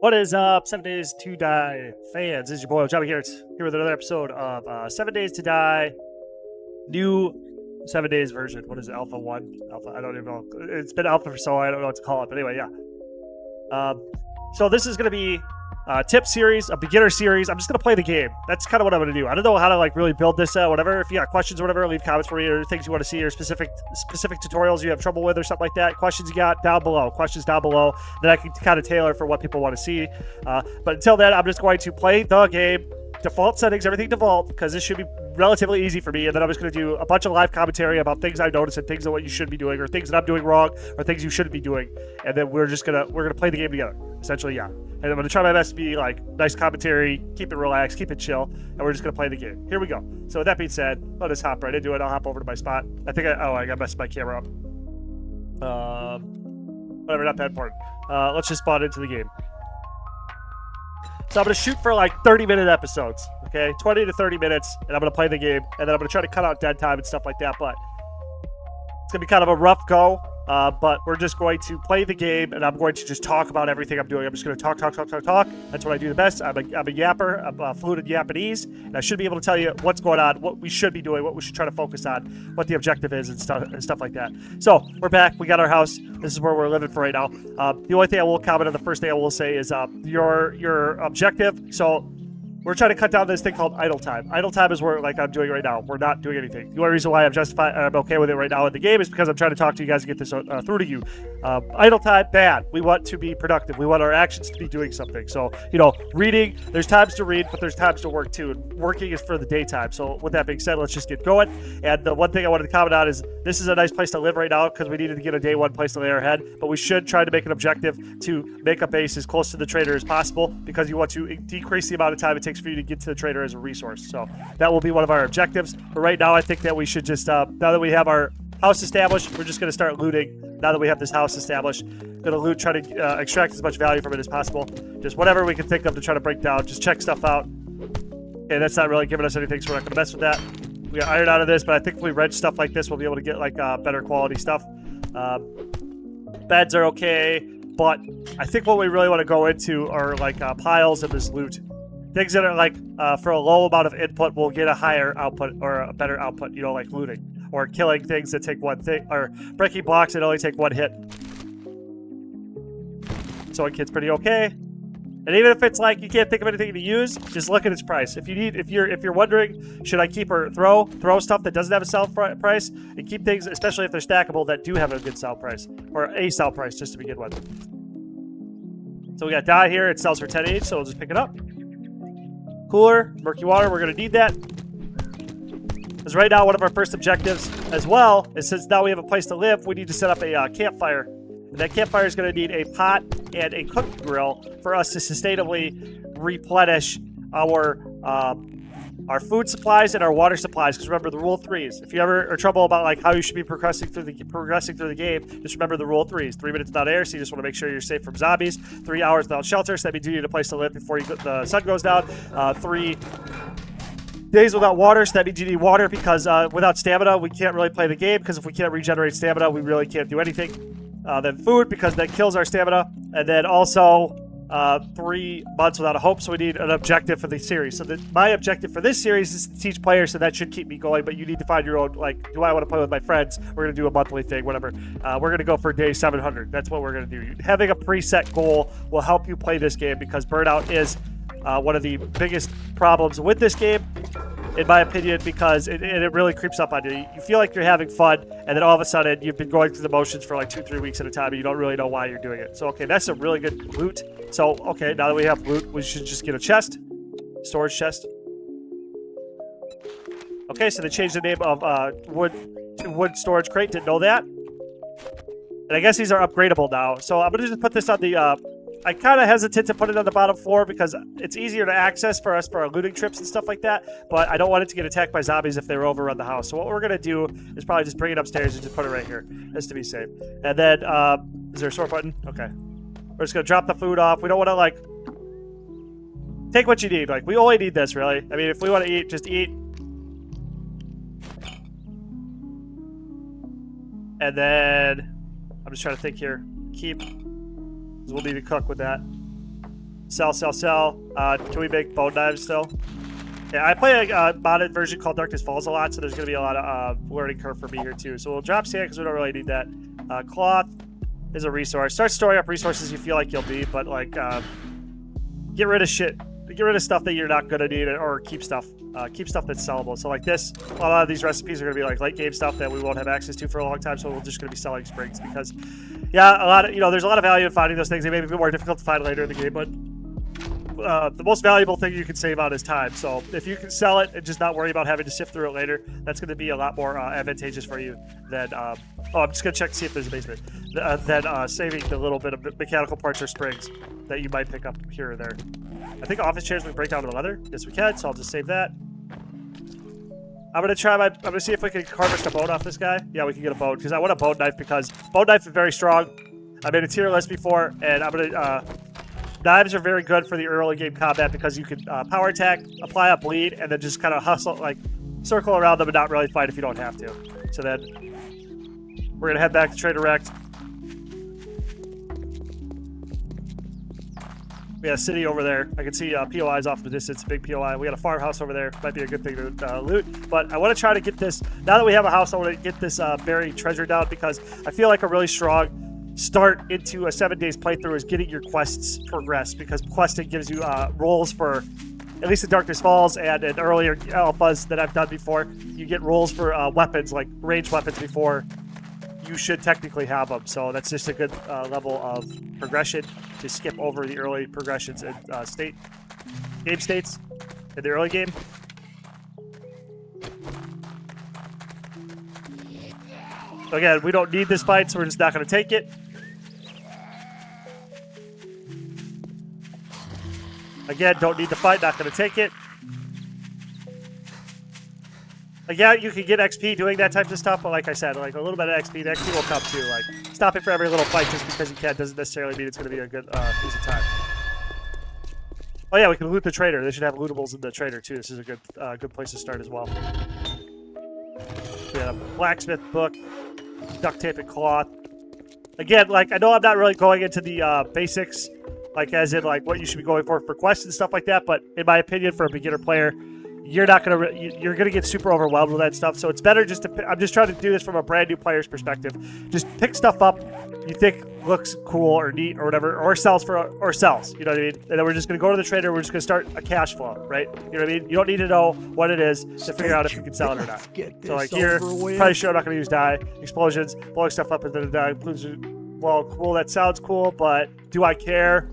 What is up, 7 Days to Die fans? This is your boy, Johnny here. Here with another episode of 7 Days to Die. New 7 Days version. What is it, Alpha 1? Alpha, I don't even know. It's been Alpha for so long, I don't know what to call it. But anyway, yeah. So this is going to be a tip series, a beginner series. I'm just going to play the game. That's kind of what I'm going to do. I don't know how to like really build this, whatever. If you got questions or whatever, leave comments for me or things you want to see or specific tutorials you have trouble with or something like that. Questions you got down below. Questions down below. Then I can kind of tailor for what people want to see. But until then, I'm just going to play the game. Default settings, everything default, because this should be relatively easy for me. And then I'm just going to do a bunch of live commentary about things I noticed and things that what you should be doing or things that I'm doing wrong or things you shouldn't be doing. And then we're gonna play the game together. Essentially, yeah. And I'm going to try my best to be like nice commentary, keep it relaxed, keep it chill, and we're just going to play the game. Here we go. So with that being said, let us hop right into it. I'll hop over to my spot. I think I got messed my camera up. Whatever, not that important. Let's just spawn into the game. So I'm going to shoot for like 30-minute episodes, okay? 20 to 30 minutes, and I'm going to play the game, and then I'm going to try to cut out dead time and stuff like that, but it's going to be kind of a rough go, but we're just going to play the game, and I'm going to just talk about everything I'm doing. I'm just going to talk. That's what I do the best. I'm a yapper. I'm fluent in Japanese, and I should be able to tell you what's going on, what we should be doing, what we should try to focus on, what the objective is, and stuff like that. So we're back. We got our house. This is where we're living for right now. The only thing I will comment on, the first thing I will say is your objective. So we're trying to cut down this thing called idle time. Idle time is where, like I'm doing right now, we're not doing anything. The only reason why I'm okay with it right now in the game is because I'm trying to talk to you guys and get this through to you. Idle time, bad. We want to be productive. We want our actions to be doing something. So, reading, there's times to read, but there's times to work too. And working is for the daytime. So with that being said, let's just get going. And the one thing I wanted to comment on is this is a nice place to live right now because we needed to get a day one place to lay our head. But we should try to make an objective to make a base as close to the trader as possible because you want to decrease the amount of time it takes for you to get to the trader as a resource. So that will be one of our objectives. But right now, I think that we should just, now that we have our house established, we're just going to start looting. Now that we have this house established, gonna loot, try to extract as much value from it as possible. Just whatever we can think of to try to break down. Just check stuff out. Okay, that's not really giving us anything, so we're not gonna mess with that. We got iron out of this, but I think if we wrench stuff like this, we'll be able to get like better quality stuff. Beds are okay, but I think what we really want to go into are like piles of this loot. Things that are like for a low amount of input will get a higher output or a better output, like looting or killing things that take one thing or breaking blocks that only take one hit. So it gets pretty okay. And even if it's like you can't think of anything to use, just look at its price. If you're wondering, should I keep or throw stuff that doesn't have a sell price, and keep things, especially if they're stackable, that do have a good sell price or a sell price just to begin with. So we got dye here. It sells for 10 each, so we'll just pick it up. Cooler, murky water, we're going to need that. Because right now, one of our first objectives as well is since now we have a place to live, we need to set up a campfire. And that campfire is going to need a pot and a cooking grill for us to sustainably replenish our food supplies and our water supplies. Because remember the rule of threes. If you ever are trouble about like how you should be progressing through the game, just remember the rule of threes. 3 minutes without air, so you just want to make sure you're safe from zombies. 3 hours without shelter, so that means you need a place to live before the sun goes down. 3 days without water, so that means you need water because without stamina, we can't really play the game because if we can't regenerate stamina, we really can't do anything. Then food, because that kills our stamina. And then also 3 months without a hope, so we need an objective for the series. So my objective for this series is to teach players, so that should keep me going, but you need to find your own, like, do I want to play with my friends? We're going to do a monthly thing, whatever. We're going to go for day 700. That's what we're going to do. Having a preset goal will help you play this game because burnout is one of the biggest problems with this game, in my opinion, because it really creeps up on you. You feel like you're having fun, and then all of a sudden, you've been going through the motions for like 2-3 weeks at a time, and you don't really know why you're doing it. So, okay, that's a really good loot. So, okay, now that we have loot, we should just get a chest. Storage chest. Okay, so they changed the name of wood to wood storage crate. Didn't know that. And I guess these are upgradable now. So I'm going to just put this on the... I kind of hesitate to put it on the bottom floor because it's easier to access for us for our looting trips and stuff like that, but I don't want it to get attacked by zombies if they overrun the house. So what we're going to do is probably just bring it upstairs and just put it right here, just to be safe. And then, is there a sort button? Okay. We're just going to drop the food off. We don't want to, like, take what you need. Like, we only need this, really. I mean, if we want to eat, just eat. And then, I'm just trying to think here. Keep. We'll need to cook with that. Sell. Can we make bone knives still? Yeah, I play a modded version called Darkness Falls a lot, so there's going to be a lot of learning curve for me here too. So we'll drop sand because we don't really need that. Cloth is a resource. Start storing up resources you feel like you'll need, but like get rid of shit. Get rid of stuff that you're not going to need, or keep stuff that's sellable. So like this, a lot of these recipes are going to be like late game stuff that we won't have access to for a long time, so we're just going to be selling springs because, yeah, a lot of, there's a lot of value in finding those things. They may be more difficult to find later in the game, but the most valuable thing you can save on is time. So if you can sell it and just not worry about having to sift through it later, that's going to be a lot more advantageous for you than I'm just going to check to see if there's a basement, than saving the little bit of mechanical parts or springs that you might pick up here or there. I think office chairs we can break down to the leather. Yes, we can, so I'll just save that. I'm going to see if we can harvest a bone off this guy. Yeah, we can get a bone, because I want a bone knife, because bone knife is very strong. I made a tier list before, and I'm going to... knives are very good for the early game combat because you can power attack, apply a bleed, and then just kind of hustle, like, circle around them and not really fight if you don't have to. So then, we're going to head back to Trader Rect. We got a city over there. I can see POIs off in the distance, big POI. We got a farmhouse over there. Might be a good thing to loot. But I want to try to get this, now that we have a house, I want to get this buried treasure down because I feel like a really strong start into a 7 days playthrough is getting your quests progressed, because questing gives you roles for, at least in Darkness Falls and in earlier alphas that I've done before, you get roles for weapons, like ranged weapons before you should technically have them. So that's just a good level of progression to skip over the early progressions in game states in the early game. So again, we don't need this fight, so we're just not going to take it. Again, don't need the fight, not going to take it. Like, yeah, you can get XP doing that type of stuff, but like I said, like a little bit of XP, the XP will come too. Like, stopping for every little fight just because you can doesn't necessarily mean it's going to be a good use of time. Oh yeah, we can loot the trader. They should have lootables in the trader too. This is a good place to start as well. We got a blacksmith book, duct tape and cloth. Again, like, I know I'm not really going into the basics, like as in like what you should be going for quests and stuff like that, but in my opinion, for a beginner player, you're gonna get super overwhelmed with that stuff. So it's better just to, I'm just trying to do this from a brand new player's perspective. Just pick stuff up you think looks cool or neat or whatever, or sells, you know what I mean? And then we're just gonna go to the trader, we're just gonna start a cash flow, right? You know what I mean? You don't need to know what it is to figure out if you can sell it or not. So like here, probably sure I'm not gonna use dye, explosions, blowing stuff up and then dye. Well, cool, that sounds cool, but do I care?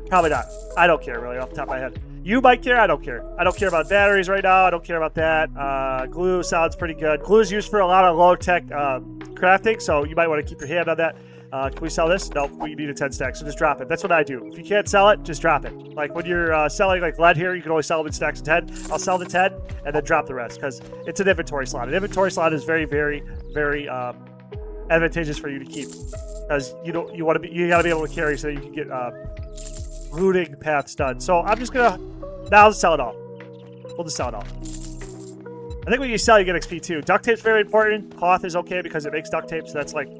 Probably not. I don't care really off the top of my head. You might care, I don't care. I don't care about batteries right now, I don't care about that. Glue sounds pretty good. Glue is used for a lot of low-tech crafting, so you might want to keep your hand on that. Can we sell this? Nope, we need a 10 stack, so just drop it. That's what I do. If you can't sell it, just drop it. Like when you're selling like lead here, you can only sell them in stacks of 10. I'll sell the 10 and then drop the rest, because it's an inventory slot. An inventory slot is very, very, very advantageous for you to keep, because you gotta be able to carry so that you can get looting paths done. So I'm just gonna now sell it all. We'll just sell it all. I think when you sell, you get XP too. Duct tape's very important. Cloth is okay because it makes duct tape, so that's like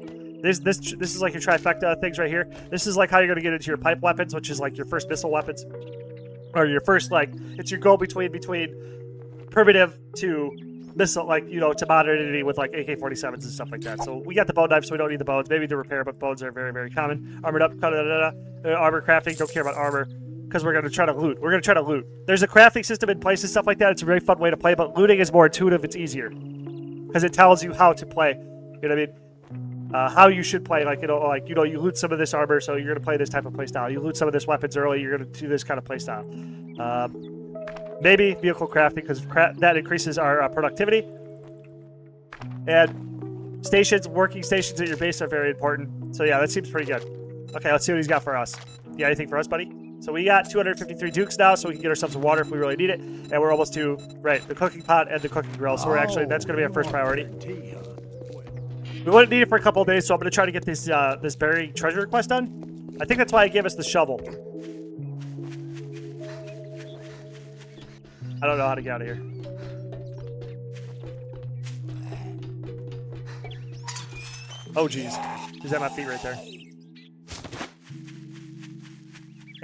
this is like your trifecta things right here. This is like how you're gonna get into your pipe weapons, which is like your first missile weapons, or your first, like, it's your go between primitive to missile, like, you know, to modernity with like AK-47s and stuff like that. So we got the bone knife, so we don't need the bones. Maybe to repair, but bones are very, very common. Armored up, armor crafting. Don't care about armor because we're gonna try to loot. We're gonna try to loot. There's a crafting system in place and stuff like that. It's a very fun way to play, but looting is more intuitive. It's easier because it tells you how to play. You know what I mean? How you should play. Like, you loot some of this armor, so you're gonna play this type of play style. You loot some of this weapons early, you're gonna do this kind of play style. Maybe vehicle crafting, because that increases our productivity. And stations, working stations at your base are very important. So yeah, that seems pretty good. Okay, let's see what he's got for us. You got anything for us, buddy? So we got 253 dukes now, so we can get ourselves some water if we really need it. And we're almost to, the cooking pot and the cooking grill. So that's going to be our first priority. We wouldn't need it for a couple of days, so I'm going to try to get this this buried treasure request done. I think that's why I gave us the shovel. I don't know how to get out of here. Oh, jeez. He's at my feet right there.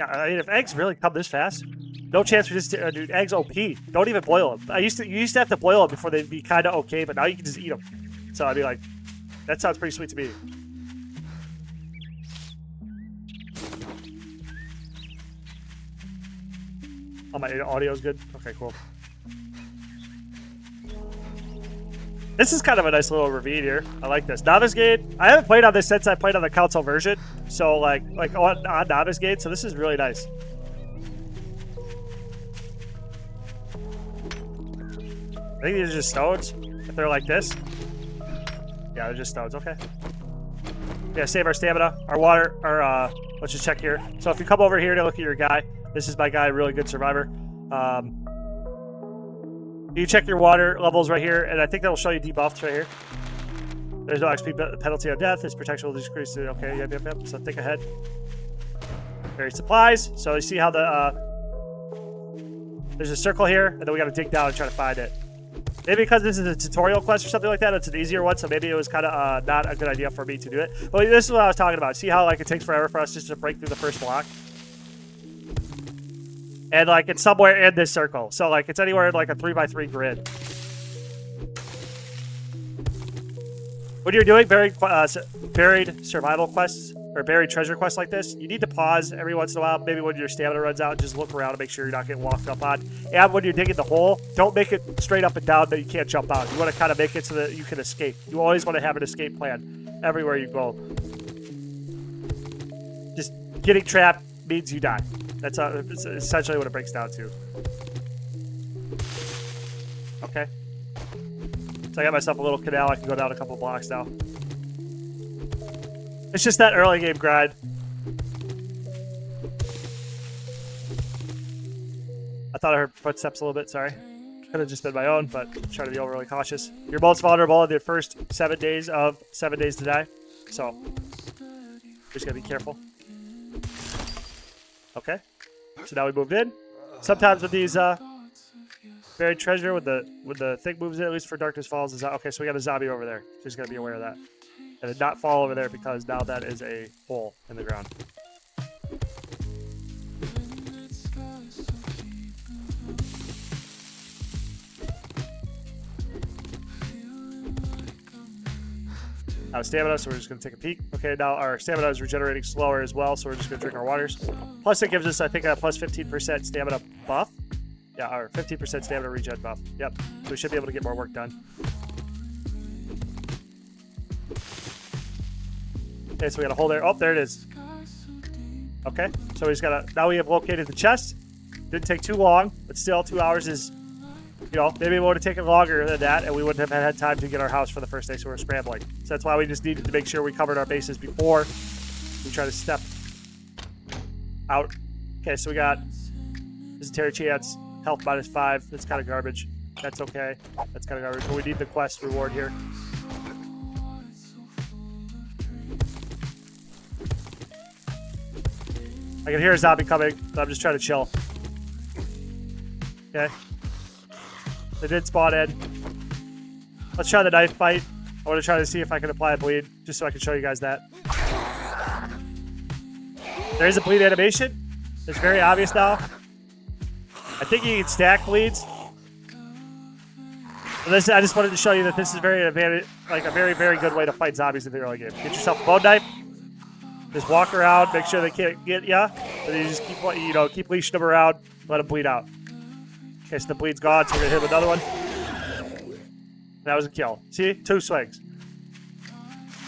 Yeah, I mean, if eggs really come this fast, no chance for just dude. Eggs OP. Don't even boil them. You used to have to boil them before they'd be kind of okay, but now you can just eat them. So I'd be like, that sounds pretty sweet to me. Oh, my audio's good. Okay, cool. This is kind of a nice little ravine here. I like this. Novice Gate. I haven't played on this since I played on the console version. So like on Novice Gate. So this is really nice. I think these are just stones. If they're like this. Yeah, they're just stones. Okay. Yeah, save our stamina. Our water. Let's just check here. So if you come over here to look at your guy. This is my guy, really good survivor. You check your water levels right here, and I think that will show you debuffs right here. There's no XP penalty on death. This protection will decrease. Okay, yep. So think ahead. Various supplies. So you see how there's a circle here, and then we got to dig down and try to find it. Maybe because this is a tutorial quest or something like that, it's an easier one, so maybe it was kind of not a good idea for me to do it. But this is what I was talking about. See how like it takes forever for us just to break through the first block? And like it's somewhere in this circle. So like it's anywhere in like a 3x3 grid. When you're doing buried survival quests or buried treasure quests like this, you need to pause every once in a while. Maybe when your stamina runs out, just look around and make sure you're not getting walked up on. And when you're digging the hole, don't make it straight up and down that you can't jump out. You want to kind of make it so that you can escape. You always want to have an escape plan everywhere you go. Just getting trapped means you die. That's essentially what it breaks down to. Okay. So I got myself a little canal. I can go down a couple blocks now. It's just that early game grind. I thought I heard footsteps a little bit. Sorry. Could have just been my own, but I'm trying to be overly cautious. You're most vulnerable in the first 7 days of 7 days to die. So just gotta be careful. Okay. So now we moved in. Sometimes with these buried treasure, when the thing moves in, at least for Darkness Falls, is okay. So we got a zombie over there. So just gotta be aware of that, and not fall over there because now that is a hole in the ground. Out of stamina, so we're just going to take a peek. Okay, now our stamina is regenerating slower as well, so we're just going to drink our waters. Plus, it gives us, I think, a plus 15% stamina buff. Yeah, our 15% stamina regen buff. Yep, so we should be able to get more work done. Okay, so we got a hole there. Oh, there it is. Okay, so we just got to... Now we have located the chest. Didn't take too long, but still 2 hours is... You know, maybe it would have taken longer than that, and we wouldn't have had time to get our house for the first day, so we're scrambling. So that's why we just needed to make sure we covered our bases before we try to step out. Okay, so we got Visitary Chance, health -5. That's kind of garbage. That's okay. That's kind of garbage, but we need the quest reward here. I can hear a zombie coming, but I'm just trying to chill. Okay. They did spawn in. Let's try the knife fight. I want to try to see if I can apply a bleed, just so I can show you guys that. There is a bleed animation. It's very obvious now. I think you can stack bleeds. So this, I just wanted to show you that this is very good way to fight zombies in the early game. Get yourself a bone knife. Just walk around, make sure they can't get ya. And then you just keep leashing them around, let them bleed out. Okay, so the bleed's gone, so we're gonna hit with another one. That was a kill. See? 2 swings.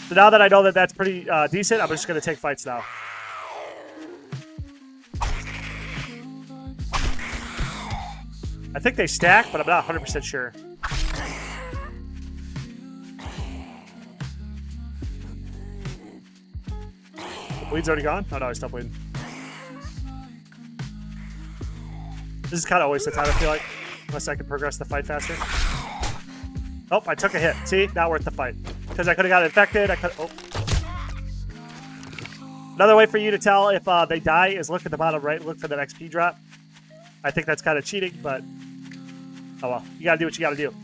So now that I know that that's pretty decent, I'm just gonna take fights now. I think they stack, but I'm not 100% sure. The bleed's already gone? Oh no, he's still bleeding. This is kind of a waste of time, I feel like. Unless I can progress the fight faster. Oh, I took a hit. See? Not worth the fight. Because I could have got infected. Oh. Another way for you to tell if they die is look at the bottom right. Look for that XP drop. I think that's kind of cheating, but... Oh well. You gotta do what you gotta do. So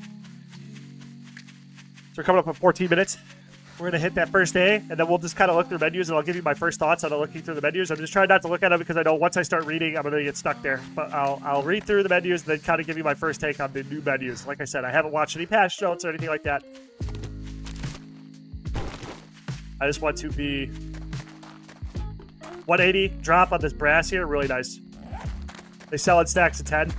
we're coming up with 14 minutes. we're gonna hit that first A, and then we'll just kind of look through menus, and I'll give you my first thoughts on looking through the menus. I'm just trying not to look at them because I know once I start reading, I'm gonna get stuck there. But I'll read through the menus, and then kind of give you my first take on the new menus. Like I said, I haven't watched any patch notes or anything like that. I just want to be 180 drop on this brass here, really nice. They sell in stacks of 10.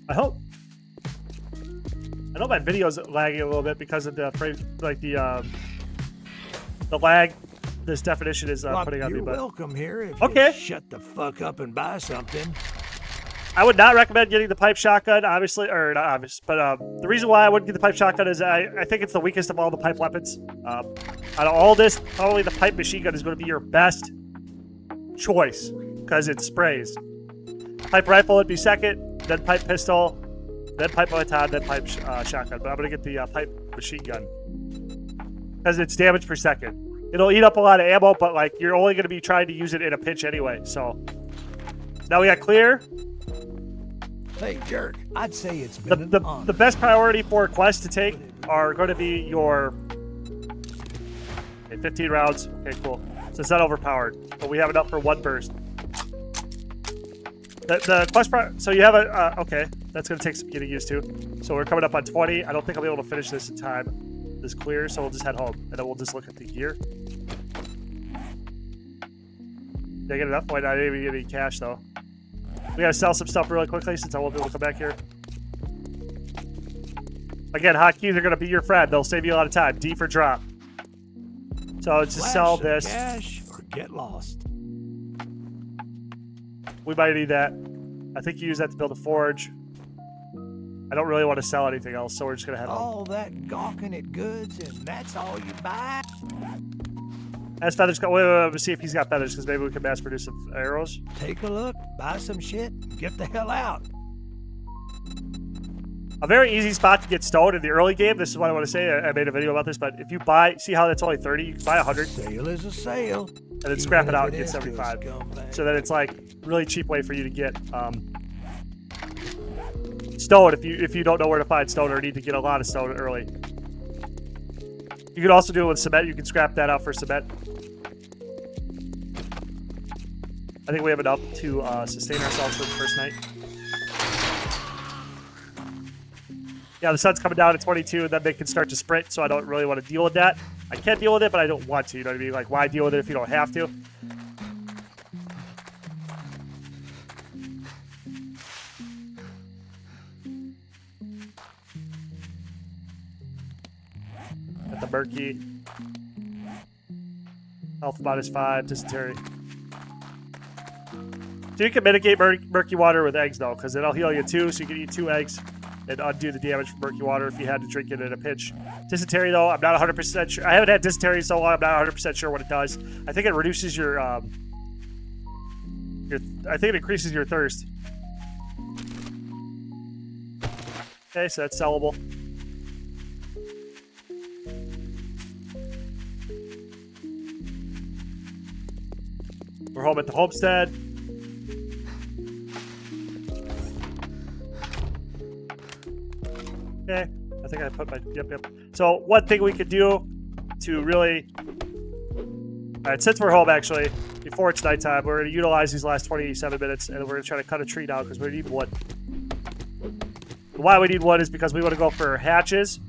I hope. I know my video's lagging a little bit because of the frame, like the lag this definition is putting on me. But welcome here. If okay, you shut the fuck up and buy something. I would not recommend getting the pipe shotgun, obviously, or not obvious, but the reason why I wouldn't get the pipe shotgun is I think it's the weakest of all the pipe weapons. Out of all this, probably the pipe machine gun is going to be your best choice because it sprays. Pipe rifle would be second, then pipe pistol, then pipe baton, then pipe shotgun. But I'm going to get the pipe machine gun because it's damage per second. It'll eat up a lot of ammo, but like you're only going to be trying to use it in a pinch anyway. So now we got clear. Hey, jerk, I'd say it's been an honor. The best priority for quests to take are going to be your 15 rounds. Okay, cool. So it's not overpowered, but we have enough for one burst. The quest so you have a okay, that's going to take some getting used to. So we're coming up on 20. I don't think I'll be able to finish this in time. This clear, so we'll just head home, and then we'll just look at the gear. Did I get enough? Why not even get any cash though? We gotta sell some stuff really quickly since I won't be able to come back here. Again, hotkeys are gonna be your friend. They'll save you a lot of time. D for drop. So let's just sell this. Cash or get lost. We might need that. I think you use that to build a forge. I don't really want to sell anything else, so we're just gonna head home. All that gawking at goods, and that's all you buy? Has feathers got? Wait, let's see if he's got feathers, because maybe we can mass produce some arrows. Take a look, buy some shit, and get the hell out. A very easy spot to get stoned in the early game. This is what I want to say. I made a video about this, but if you buy, see how that's only 30? You can buy 100. Sale is a sale. And then scrap it out and get 75. So then it's like really cheap way for you to get stone if you don't know where to find stone or need to get a lot of stone early. You can also do it with cement. You can scrap that out for cement. I think we have enough to sustain ourselves for the first night. Yeah, the sun's coming down at 22, and then they can start to sprint, so I don't really want to deal with that. I can deal with it, but I don't want to, you know what I mean? Like, why deal with it if you don't have to? Got the murky. Health -5, dysentery. So you can mitigate murky water with eggs, though, because it'll heal you too, so you can eat 2 eggs and undo the damage from murky water if you had to drink it in a pinch. Dysentery, though, I'm not 100% sure. I haven't had dysentery so long, I'm not 100% sure what it does. I think it reduces your I think it increases your thirst. Okay, so that's sellable. We're home at the homestead. Okay, I think I put my, yep. So one thing we could do to really, all right, since we're home actually, before it's nighttime, we're gonna utilize these last 27 minutes and we're gonna try to cut a tree down because we need wood. Why we need wood is because we want to go for hatches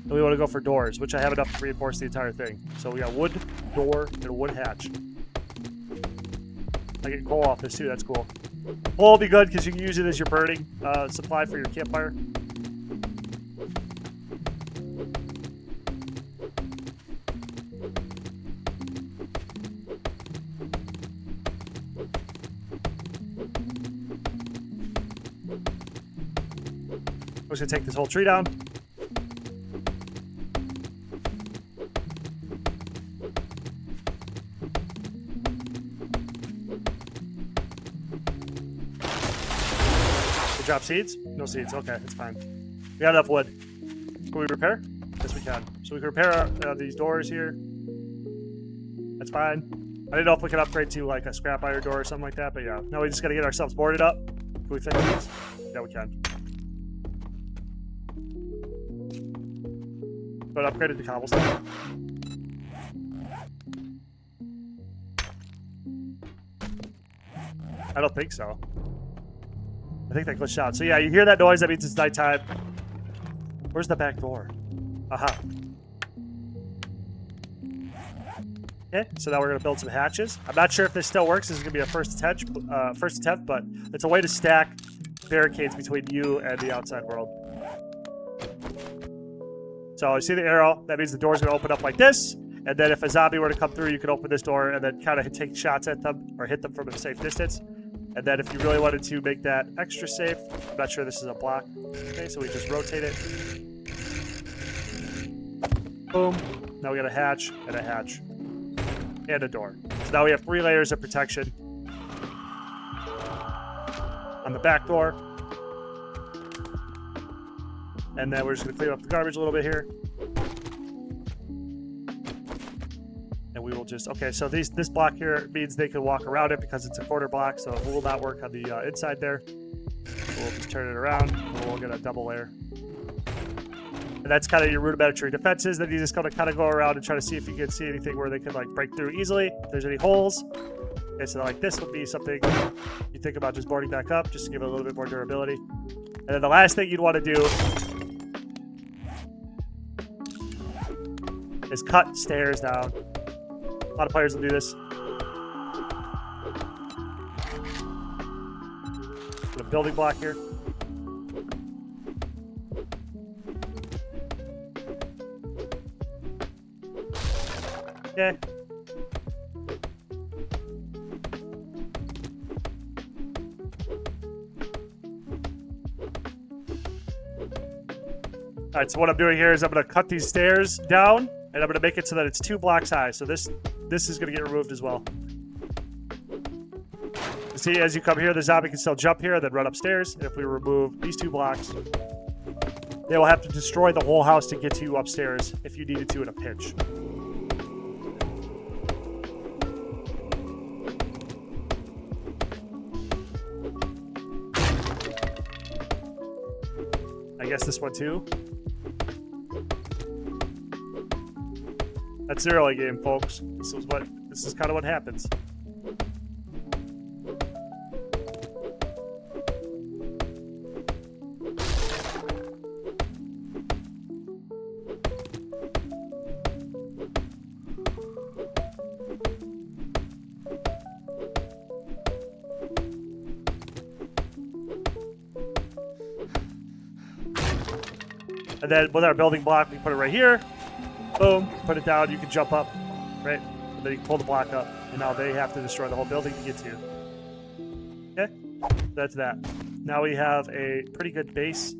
and we want to go for doors, which I have enough to reinforce the entire thing. So we got wood, door, and a wood hatch. I get coal off this too, that's cool. Coal will be good because you can use it as your burning supply for your campfire. I'm just gonna take this whole tree down. Drop seeds? No seeds. Okay, it's fine. We got enough wood. Can we repair? Yes, we can. So we can repair these doors here. That's fine. I didn't know if we could upgrade to like a scrap iron door or something like that, but yeah. Now we just gotta get ourselves boarded up. Can we fix this? Yeah, we can. But upgraded to cobblestone. I don't think so. I think that glitched out. So yeah, you hear that noise, that means it's nighttime. Where's the back door? Aha. Okay, so now we're gonna build some hatches. I'm not sure if this still works. This is gonna be a first attempt, but it's a way to stack barricades between you and the outside world. So you see the arrow, that means the door's gonna open up like this, and then if a zombie were to come through, you can open this door and then kind of take shots at them or hit them from a safe distance. And then if you really wanted to make that extra safe, I'm not sure this is a block. Okay, so we just rotate it. Boom. Now we got a hatch and a hatch. And a door. So now we have 3 layers of protection on the back door. And then we're just gonna clean up the garbage a little bit here. And we will just, okay, so this block here means they can walk around it because it's a quarter block, so it will not work on the inside there. So we'll just turn it around, and we'll get a double layer. And that's kind of your rudimentary defenses. Then you just gotta kind of go around and try to see if you can see anything where they could like break through easily. If there's any holes. Okay, so like this would be something you think about just boarding back up, just to give it a little bit more durability. And then the last thing you'd want to do is cut stairs down. A lot of players will do this. Put a building block here. Okay. All right, so what I'm doing here is I'm going to cut these stairs down, and I'm going to make it so that it's 2 blocks high. So this is going to get removed as well. You see, as you come here, the zombie can still jump here and then run upstairs. And if we remove these 2 blocks, they will have to destroy the whole house to get to you upstairs if you needed to in a pinch. I guess this one too. That's the early game, folks. This is kind of what happens. And then with our building block, we put it right here. Boom, put it down, you can jump up, right? And then you can pull the block up, and now they have to destroy the whole building to get to you. Okay, that's that. Now we have a pretty good base.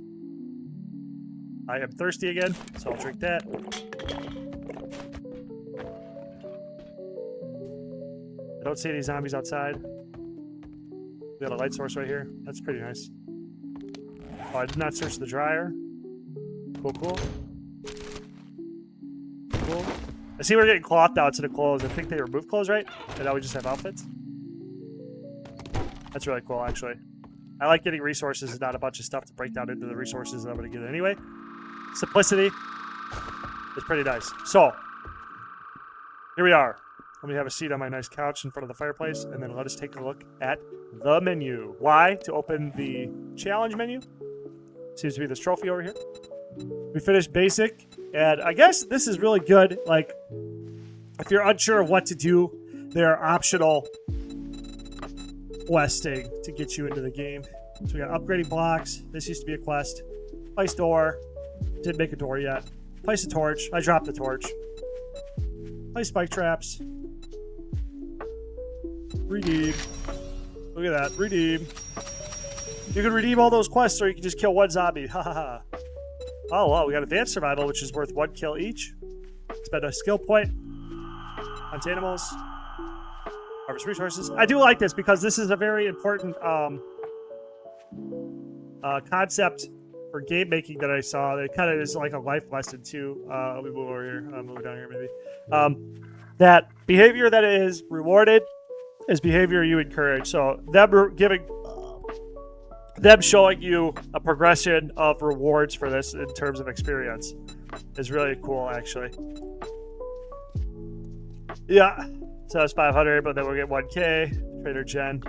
I am thirsty again, so I'll drink that. I don't see any zombies outside. We got a light source right here. That's pretty nice. Oh, I did not search the dryer. Cool, cool. Cool. I see we're getting cloth now instead of clothes. I think they removed clothes, right? And now we just have outfits. That's really cool, actually. I like getting resources and not a bunch of stuff to break down into the resources that I'm going to get anyway. Simplicity is pretty nice. So, here we are. Let me have a seat on my nice couch in front of the fireplace, and then let us take a look at the menu. Why? To open the challenge menu. Seems to be this trophy over here. We finished basic, and I guess this is really good. Like, if you're unsure of what to do, there are optional questing to get you into the game. So we got upgrading blocks. This used to be a quest. Place door. Didn't make a door yet. Place a torch. I dropped the torch. Place spike traps. Redeem. Look at that. Redeem. You can redeem all those quests, or you can just kill 1 zombie. Ha ha ha. Oh, well, we got advanced survival, which is worth 1 kill each. Spend a skill point. Hunt animals. Harvest resources. I do like this because this is a very important concept for game making that I saw. That kind of is like a life lesson too. Let me move over here. I'll move down here maybe. That behavior that is rewarded is behavior you encourage. So them giving them showing you a progression of rewards for this in terms of experience is really cool, actually. Yeah, so that's 500, but then we'll get 1K. Trader Gen.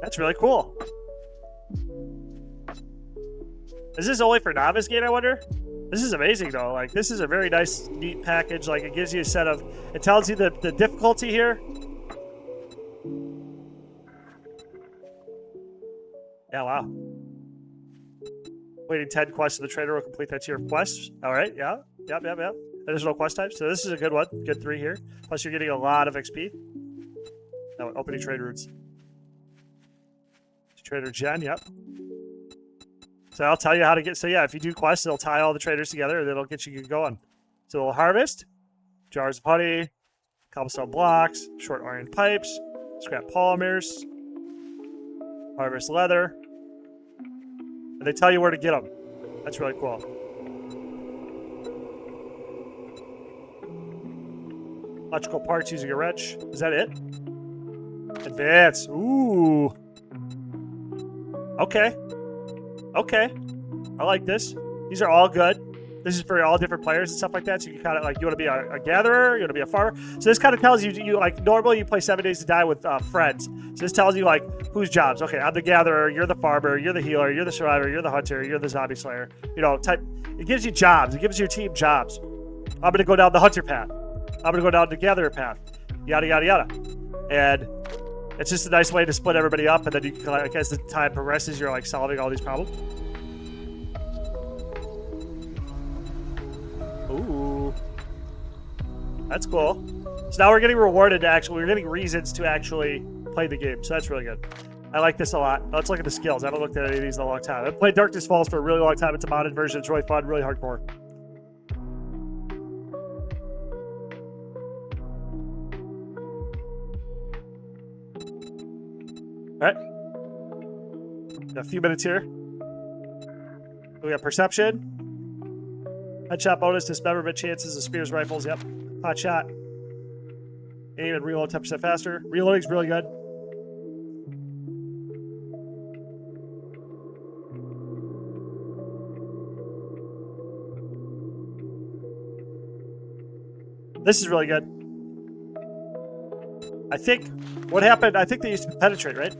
That's really cool. Is this only for novice game, I wonder? This is amazing, though. Like, this is a very nice, neat package. Like, it gives you a set of... It tells you the difficulty here. Yeah, wow. Waiting 10 quests, and the trader will complete that tier of quests. All right, yeah. Yep. Additional quest types. So this is a good one. Good 3 here. Plus, you're getting a lot of XP. Now, opening trade routes. Trader Gen, yep. So I'll tell you how to get... So yeah, if you do quests, it'll tie all the traders together, and it'll get you going. So it'll harvest, jars of honey, cobblestone blocks, short iron pipes, scrap polymers, harvest leather. And they tell you where to get them. That's really cool. Electrical parts using a wrench. Is that it? Advance. Ooh. Okay. I like this. These are all good. This is for all different players and stuff like that. So you can kind of like, you want to be a gatherer, you want to be a farmer. So this kind of tells you like, normally you play 7 Days to Die with friends. So this tells you like whose jobs. Okay, I'm the gatherer, you're the farmer, you're the healer, you're the survivor, you're the hunter, you're the zombie slayer. You know, it gives you jobs. It gives your team jobs. I'm going to go down the hunter path. I'm going to go down the gatherer path. Yada, yada, yada. And it's just a nice way to split everybody up. And then you can, like, as the time progresses, you're like solving all these problems. Ooh. That's cool. So now we're getting rewarded to actually, we're getting reasons to actually play the game. So that's really good. I like this a lot. Let's look at the skills. I haven't looked at any of these in a long time. I've played Darkness Falls for a really long time. It's a modded version. It's really fun, really hardcore. All right. Got a few minutes here. We got perception. Headshot bonus, dismemberment chances of spears, rifles. Yep. Hot shot. Aim and reload 10% faster. Reloading's really good. This is really good. I think what happened, I think they used to penetrate, right?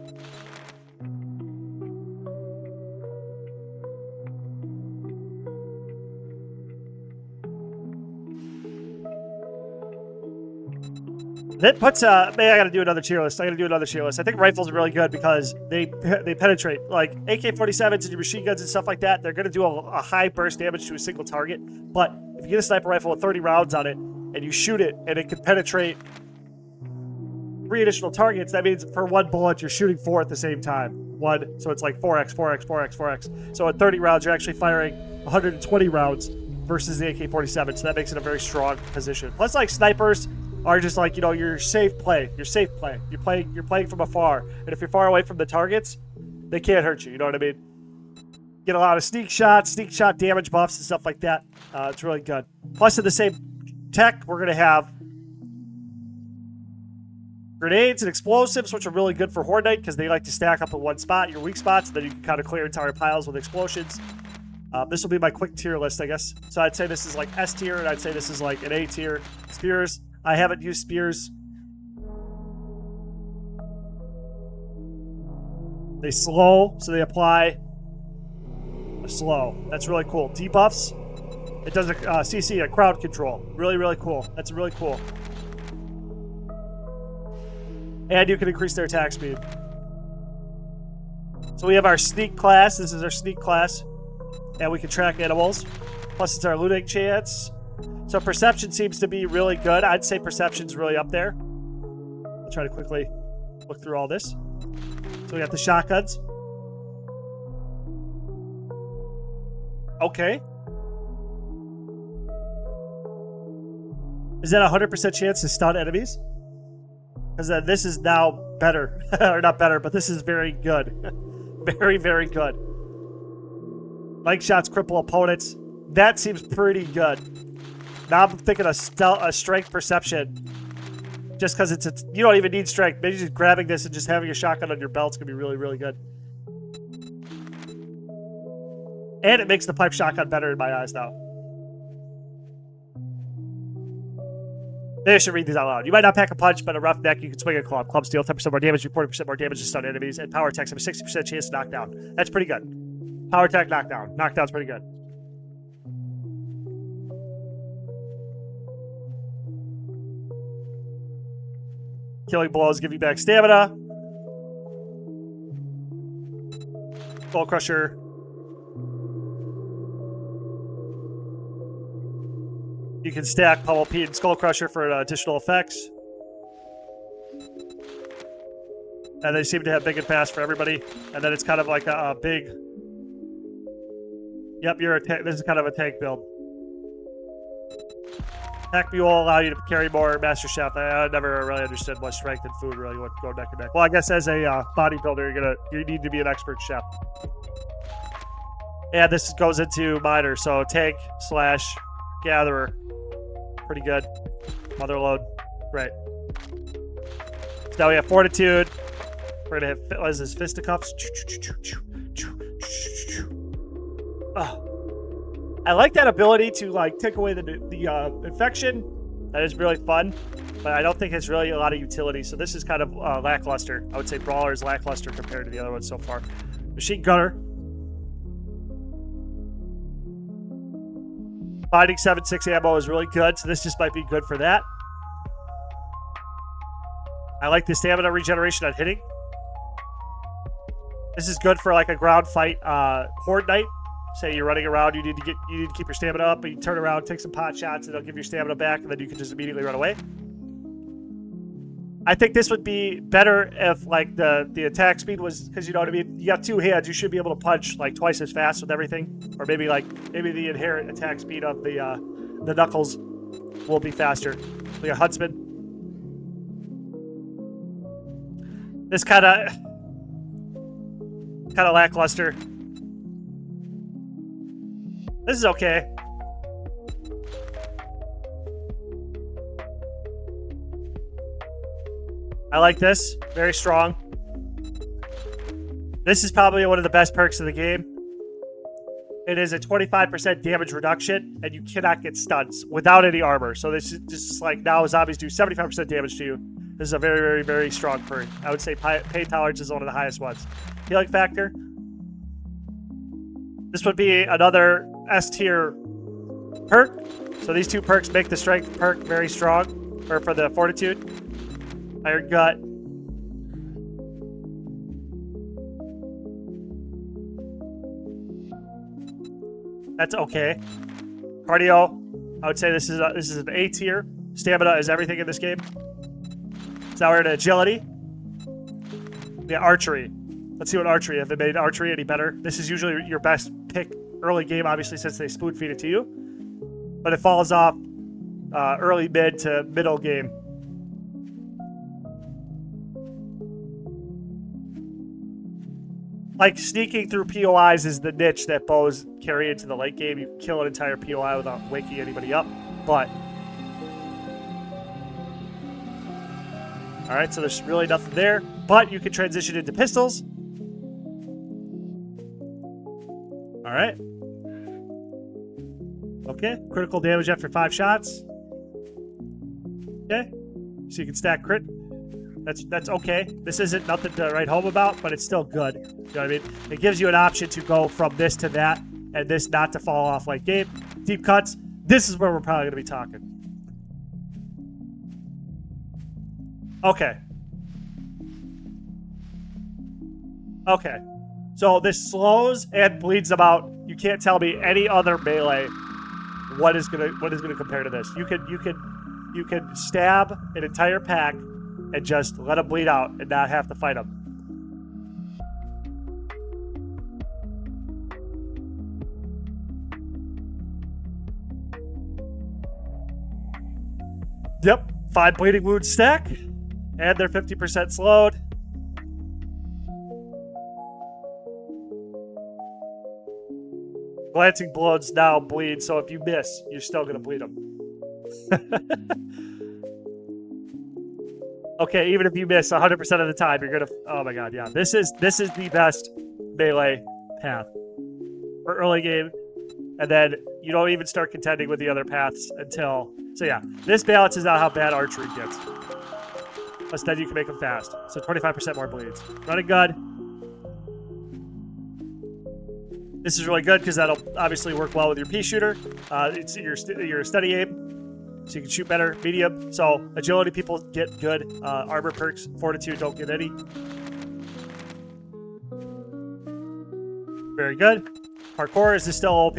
That puts maybe I gotta do another tier list. I think rifles are really good because they penetrate. Like AK-47s and your machine guns and stuff like that, they're gonna do a high burst damage to a single target. But if you get a sniper rifle with 30 rounds on it and you shoot it and it can penetrate 3 additional targets, that means for 1 bullet you're shooting 4 at the same time. So it's like 4x, 4x, 4x, 4x. So at 30 rounds you're actually firing 120 rounds versus the AK-47. So that makes it a very strong position. Plus, like, snipers are just like, you know, your safe play. You're playing from afar. And if you're far away from the targets, they can't hurt you. You know what I mean? Get a lot of sneak shot damage buffs and stuff like that. It's really good. Plus, in the same tech, we're going to have grenades and explosives, which are really good for Horde Night because they like to stack up in one spot, your weak spots, and then you can kind of clear entire piles with explosions. This will be my quick tier list, I guess. So I'd say this is like S tier, and I'd say this is like an A tier. Spears. I haven't used spears. They slow, so they apply slow. That's really cool. Debuffs. It does a CC, a crowd control. Really, really cool. That's really cool. And you can increase their attack speed. So we have our sneak class. This is our sneak class. And we can track animals. Plus it's our looting chance. So perception seems to be really good. I'd say perception's really up there. I'll try to quickly look through all this. So we got the shotguns. Okay. Is that a 100% chance to stun enemies? Because this is now better. Or not better, but this is very good. Very, very good. Leg shots cripple opponents. That seems pretty good. Now I'm thinking a strength perception. Just because you don't even need strength. Maybe just grabbing this and just having a shotgun on your belt's going to be really, really good. And it makes the pipe shotgun better in my eyes now. Maybe I should read these out loud. You might not pack a punch, but a rough neck, you can swing a club. Clubs deal 10% more damage, 40% more damage to stun enemies, and power attacks have a 60% chance to knock down. That's pretty good. Power attack, knockdown. Knockdown's pretty good. Killing blows give you back stamina. Skull Crusher. You can stack Pummel Pete and Skull Crusher for additional effects. And they seem to have big and fast for everybody. And then it's kind of like a big... Yep, you're a this is kind of a tank build. Attack Mule will allow you to carry more. Master Chef, I never really understood what strength and food really would go neck and neck. Well, I guess as a bodybuilder, you need to be an expert chef. And this goes into miner, so tank / gatherer. Pretty good. Motherload. Right. So now we have fortitude. We're gonna have, what is this, fisticuffs? Oh. I like that ability to like take away the infection. That is really fun, but I don't think it's really a lot of utility. So this is kind of lackluster. I would say Brawler is lackluster compared to the other ones so far. Machine Gunner. Finding 7.6 ammo is really good, so this just might be good for that. I like the stamina regeneration on hitting. This is good for like a ground fight horde night. Say you're running around, you need to keep your stamina up, but you turn around, take some pot shots, and they'll give your stamina back, and then you can just immediately run away. I think this would be better if like the attack speed was, because you know what I mean. You got two hands, you should be able to punch like twice as fast with everything, or maybe the inherent attack speed of the knuckles will be faster. Like a huntsman. This kind of lackluster. This is okay. I like this. Very strong. This is probably one of the best perks of the game. It is a 25% damage reduction, and you cannot get stuns without any armor. So this is just like now zombies do 75% damage to you. This is a very, very, very strong perk. I would say pain tolerance is one of the highest ones. Healing factor. This would be another S tier perk. So these two perks make the strength perk very strong, or for the fortitude. Iron Gut. That's okay. Cardio. I would say this is an A tier. Stamina is everything in this game. So now we're at agility. Yeah, archery. Let's see what archery. Have they made archery any better? This is usually your best pick early game, obviously, since they spoon feed it to you. But it falls off early mid to middle game. Like, sneaking through POIs is the niche that bows carry into the late game. You can kill an entire POI without waking anybody up. But all right, so there's really nothing there. But you can transition into pistols. All right. Okay, critical damage after 5 shots. Okay, so you can stack crit. That's okay. This isn't nothing to write home about, but it's still good. You know what I mean? It gives you an option to go from this to that, and this not to fall off like game. Deep cuts. This is where we're probably going to be talking. Okay. Okay. So this slows and bleeds them out. You can't tell me any other melee what is gonna compare to this. You can stab an entire pack and just let them bleed out and not have to fight them. Yep, 5 bleeding wounds stack, and they're 50% slowed. Glancing blows now bleed, so if you miss, you're still going to bleed them. Okay, even if you miss 100% of the time, you're going to... Oh my god, yeah. This is the best melee path. for early game, and then you don't even start contending with the other paths until... So yeah, this balances out how bad archery gets. Plus then you can make them fast. So 25% more bleeds. Running gun. This is really good because that'll obviously work well with your pea shooter. It's your steady aim, so you can shoot better. Medium. So agility people get good armor perks. Fortitude don't get any. Very good. Parkour, is this still OP?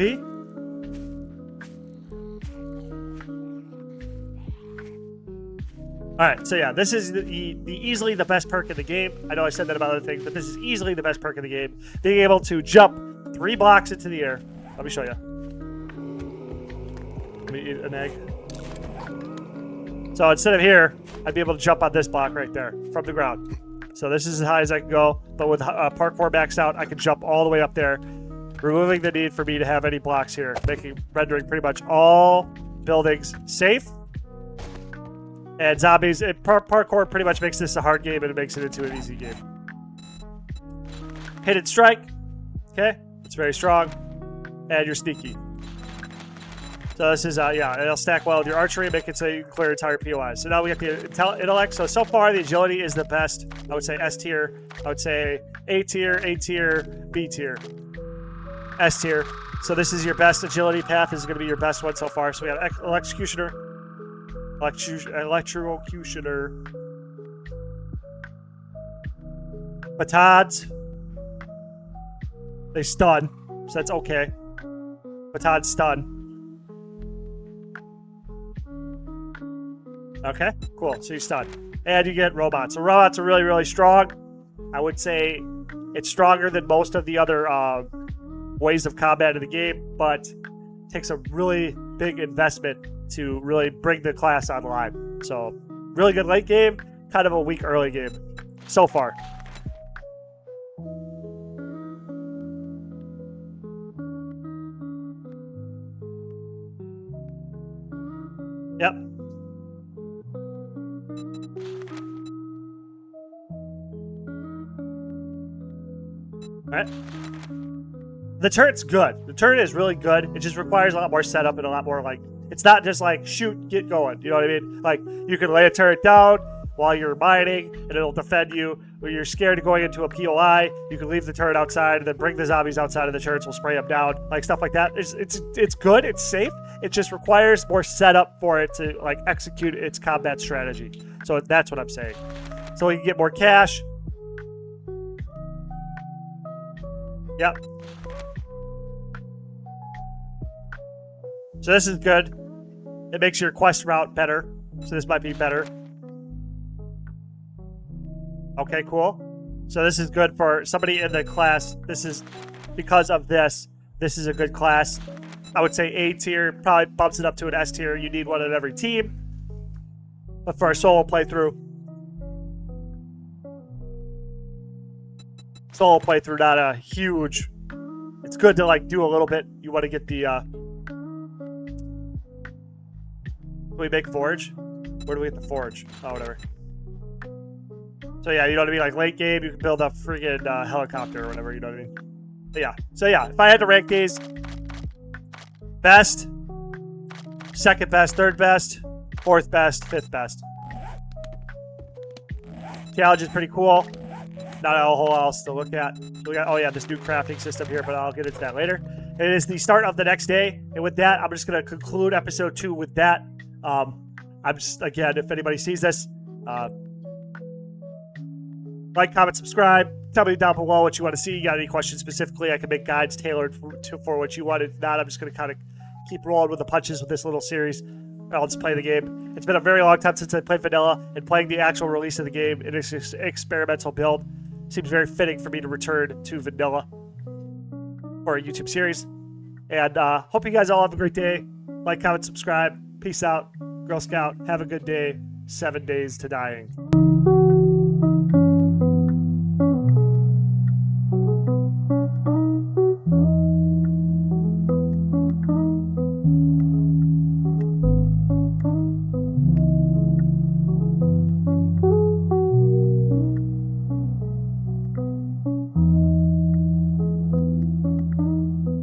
Alright, so yeah, this is the easily the best perk in the game. I know I said that about other things, but this is easily the best perk in the game. Being able to jump 3 blocks into the air. Let me show you. Let me eat an egg. So instead of here, I'd be able to jump on this block right there from the ground. So this is as high as I can go, but with parkour maxed out, I can jump all the way up there, removing the need for me to have any blocks here, rendering pretty much all buildings safe. And zombies, parkour pretty much makes this a hard game and it makes it into an easy game. Hidden strike. Okay, it's very strong. And you're sneaky. So this is, yeah, it'll stack well with your archery and make it so you can clear entire POIs. So now we get the intellect. So far, the agility is the best. I would say S tier. I would say A tier, B tier, S tier. So this is your best agility path. This is going to be your best one so far. So we have Electrocutioner. Batons. They stun. So that's okay. Batons stun. Okay, cool. So you stun. And you get robots. So robots are really, really strong. I would say it's stronger than most of the other ways of combat in the game, but it takes a really big investment to really bring the class online. So really good late game, kind of a weak early game so far. Yep. Alright. The turret's good. The turret is really good. It just requires a lot more setup and a lot more, like, it's not just like shoot, get going. You know what I mean? Like, you can lay a turret down while you're mining and it'll defend you. When you're scared of going into a POI, you can leave the turret outside and then bring the zombies outside and the turrets will spray them down. Like, stuff like that. It's good. It's safe. It just requires more setup for it to, like, execute its combat strategy. So that's what I'm saying. So we can get more cash. Yep. So this is good. It makes your quest route better. So this might be better. Okay, cool. So this is good for somebody in the class. This is, because of this, this is a good class. I would say A tier, probably bumps it up to an S tier. You need one on every team. But for a solo playthrough, not a huge, it's good to like do a little bit. You want to get the, do we make forge? Where do we get the forge? Oh, whatever. So yeah, you know what I mean? Like late game, you can build a friggin' helicopter or whatever, you know what I mean? But yeah, so yeah, if I had to rank these, best, second best, third best, fourth best, fifth best. Challenge is pretty cool. Not a whole lot else to look at. We got, oh yeah, this new crafting system here, but I'll get into that later. It is the start of the next day, and with that, I'm just going to conclude episode 2 with that. I'm just, again, if anybody sees this, like, comment, subscribe. Tell me down below what you want to see. You got any questions specifically? I can make guides tailored for what you want. If not, I'm just going to kind of keep rolling with the punches with this little series. I'll just play the game. It's been a very long time since I played vanilla, and playing the actual release of the game in its experimental build seems very fitting for me to return to vanilla for a YouTube series. And hope you guys all have a great day. Like, comment, subscribe. Peace out. Girl Scout, have a good day. 7 days to dying.